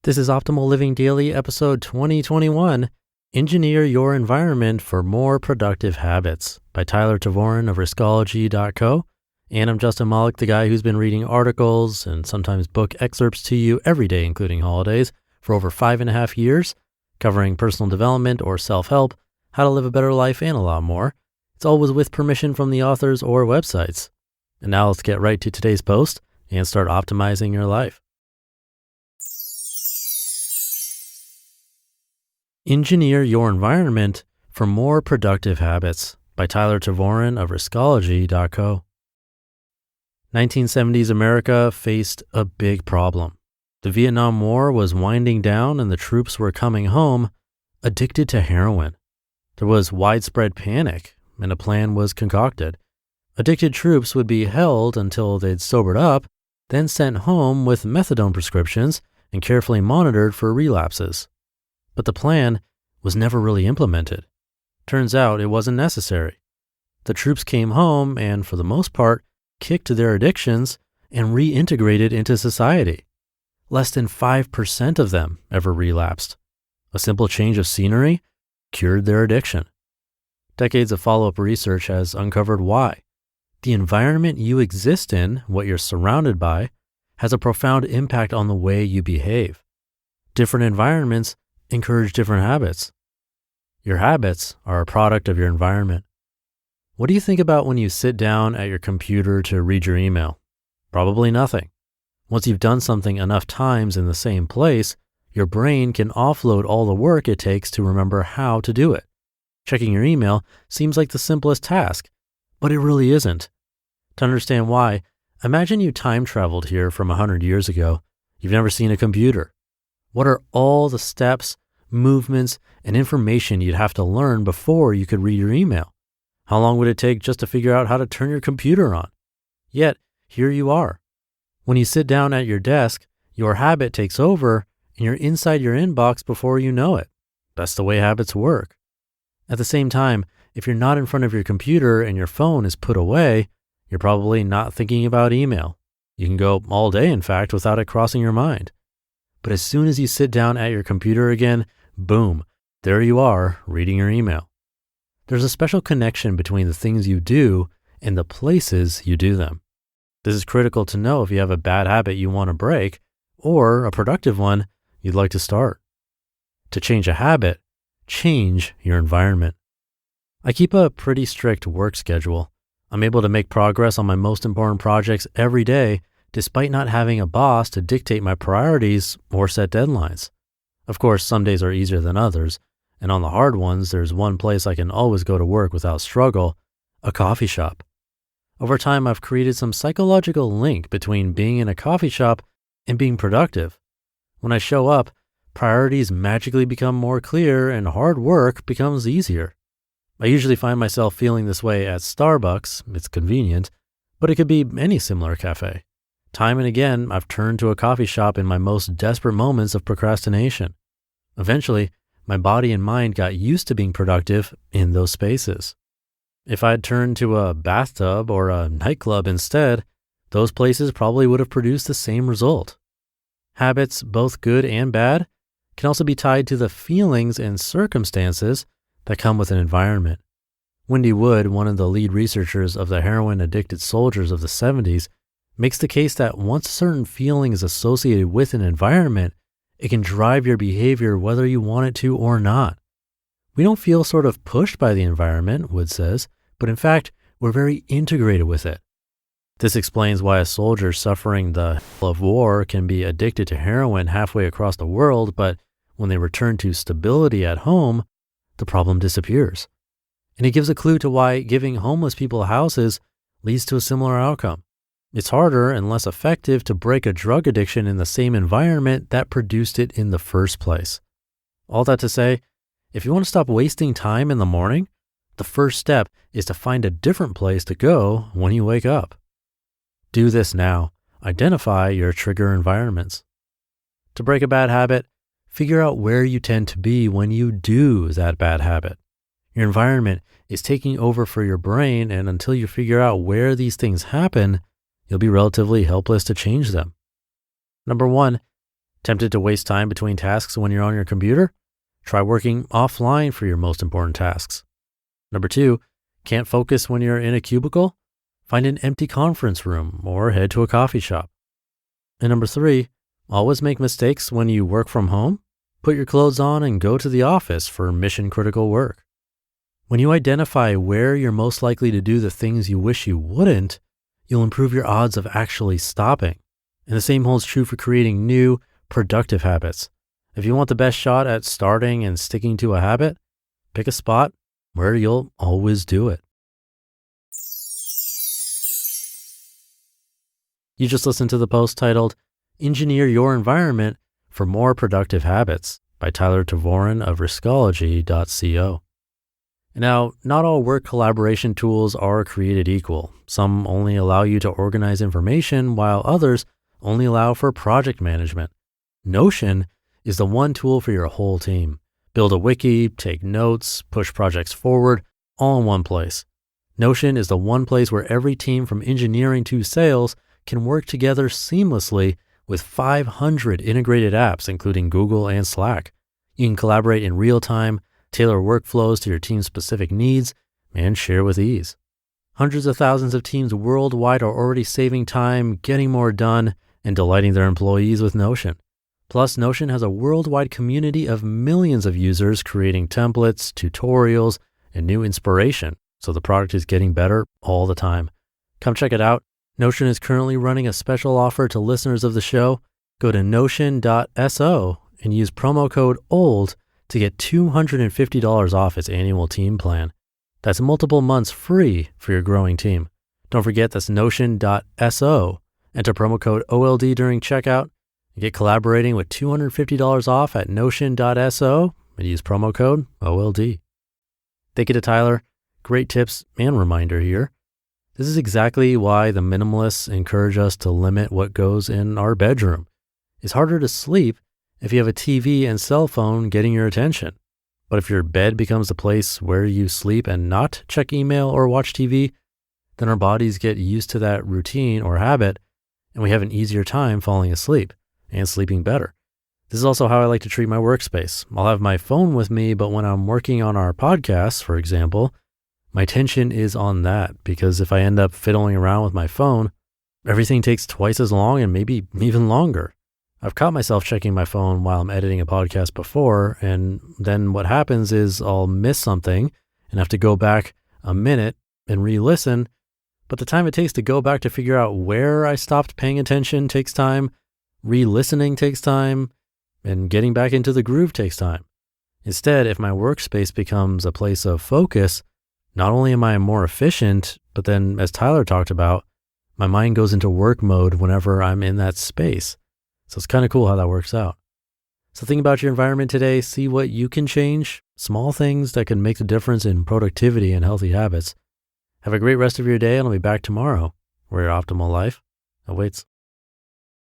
This is Optimal Living Daily, episode 2021, Engineer Your Environment for More Productive Habits by Tervooren of Riskology.co. And I'm Justin Malik, the guy who's been reading articles and sometimes book excerpts to you every day, including holidays, for over 5.5 years, covering personal development or self-help, how to live a better life, and a lot more. It's always with permission from the authors or websites. And now let's get right to today's post and start optimizing your life. Engineer Your Environment for More Productive Habits by Tervooren of Riskology.co. 1970s America faced a big problem. The Vietnam War was winding down and the troops were coming home addicted to heroin. There was widespread panic and a plan was concocted. Addicted troops would be held until they'd sobered up, then sent home with methadone prescriptions and carefully monitored for relapses. But the plan was never really implemented. Turns out it wasn't necessary. The troops came home and, for the most part, kicked their addictions and reintegrated into society. Less than 5% of them ever relapsed. A simple change of scenery cured their addiction. Decades of follow-up research has uncovered why. The environment you exist in, what you're surrounded by, has a profound impact on the way you behave. Different environments encourage different habits. Your habits are a product of your environment. What do you think about when you sit down at your computer to read your email? Probably nothing. Once you've done something enough times in the same place, your brain can offload all the work it takes to remember how to do it. Checking your email seems like the simplest task, but it really isn't. To understand why, imagine you time traveled here from 100 years ago. You've never seen a computer. What are all the steps, movements, and information you'd have to learn before you could read your email? How long would it take just to figure out how to turn your computer on? Yet, here you are. When you sit down at your desk, your habit takes over and you're inside your inbox before you know it. That's the way habits work. At the same time, if you're not in front of your computer and your phone is put away, you're probably not thinking about email. You can go all day, in fact, without it crossing your mind. But as soon as you sit down at your computer again, boom, there you are, reading your email. There's a special connection between the things you do and the places you do them. This is critical to know if you have a bad habit you want to break or a productive one you'd like to start. To change a habit, change your environment. I keep a pretty strict work schedule. I'm able to make progress on my most important projects every day despite not having a boss to dictate my priorities or set deadlines. Of course, some days are easier than others, and on the hard ones, there's one place I can always go to work without struggle, a coffee shop. Over time, I've created some psychological link between being in a coffee shop and being productive. When I show up, priorities magically become more clear and hard work becomes easier. I usually find myself feeling this way at Starbucks. It's convenient, but it could be any similar cafe. Time and again, I've turned to a coffee shop in my most desperate moments of procrastination. Eventually, my body and mind got used to being productive in those spaces. If I'd turned to a bathtub or a nightclub instead, those places probably would have produced the same result. Habits, both good and bad, can also be tied to the feelings and circumstances that come with an environment. Wendy Wood, one of the lead researchers of the heroin-addicted soldiers of the 70s, makes the case that once a certain feeling is associated with an environment, it can drive your behavior whether you want it to or not. We don't feel sort of pushed by the environment, Wood says, but in fact, we're very integrated with it. This explains why a soldier suffering the hell of war can be addicted to heroin halfway across the world, but when they return to stability at home, the problem disappears. And he gives a clue to why giving homeless people houses leads to a similar outcome. It's harder and less effective to break a drug addiction in the same environment that produced it in the first place. All that to say, if you want to stop wasting time in the morning, the first step is to find a different place to go when you wake up. Do this now. Identify your trigger environments. To break a bad habit, figure out where you tend to be when you do that bad habit. Your environment is taking over for your brain, and until you figure out where these things happen, you'll be relatively helpless to change them. Number one, Tempted to waste time between tasks when you're on your computer? Try working offline for your most important tasks. Number 2, can't focus when you're in a cubicle? Find an empty conference room or head to a coffee shop. And number 3, always make mistakes when you work from home? Put your clothes on and go to the office for mission-critical work. When you identify where you're most likely to do the things you wish you wouldn't, you'll improve your odds of actually stopping. And the same holds true for creating new, productive habits. If you want the best shot at starting and sticking to a habit, pick a spot where you'll always do it. You just listened to the post titled, Engineer Your Environment for More Productive Habits by Tervooren of Riskology.co. Now, not all work collaboration tools are created equal. Some only allow you to organize information, while others only allow for project management. Notion is the one tool for your whole team. Build a wiki, take notes, push projects forward, all in one place. Notion is the one place where every team from engineering to sales can work together seamlessly with 500 integrated apps, including Google and Slack. You can collaborate in real time, tailor workflows to your team's specific needs, and share with ease. Hundreds of thousands of teams worldwide are already saving time, getting more done, and delighting their employees with Notion. Plus, Notion has a worldwide community of millions of users creating templates, tutorials, and new inspiration, so the product is getting better all the time. Come check it out. Notion is currently running a special offer to listeners of the show. Go to notion.so and use promo code OLD to get $250 off its annual team plan. That's multiple months free for your growing team. Don't forget that's notion.so. Enter promo code OLD during checkout and get collaborating with $250 off at notion.so and use promo code OLD. Thank you to Tyler. Great tips and reminder here. This is exactly why the minimalists encourage us to limit what goes in our bedroom. It's harder to sleep if you have a TV and cell phone getting your attention. But if your bed becomes the place where you sleep and not check email or watch TV, then our bodies get used to that routine or habit, and we have an easier time falling asleep and sleeping better. This is also how I like to treat my workspace. I'll have my phone with me, but when I'm working on our podcasts, for example, my attention is on that, because if I end up fiddling around with my phone, everything takes twice as long and maybe even longer. I've caught myself checking my phone while I'm editing a podcast before, and then what happens is I'll miss something and have to go back a minute and re-listen, but the time it takes to go back to figure out where I stopped paying attention takes time, re-listening takes time, and getting back into the groove takes time. Instead, if my workspace becomes a place of focus, not only am I more efficient, but then, as Tyler talked about, my mind goes into work mode whenever I'm in that space. So it's kind of cool how that works out. So think about your environment today, see what you can change, small things that can make the difference in productivity and healthy habits. Have a great rest of your day, and I'll be back tomorrow, where your optimal life awaits.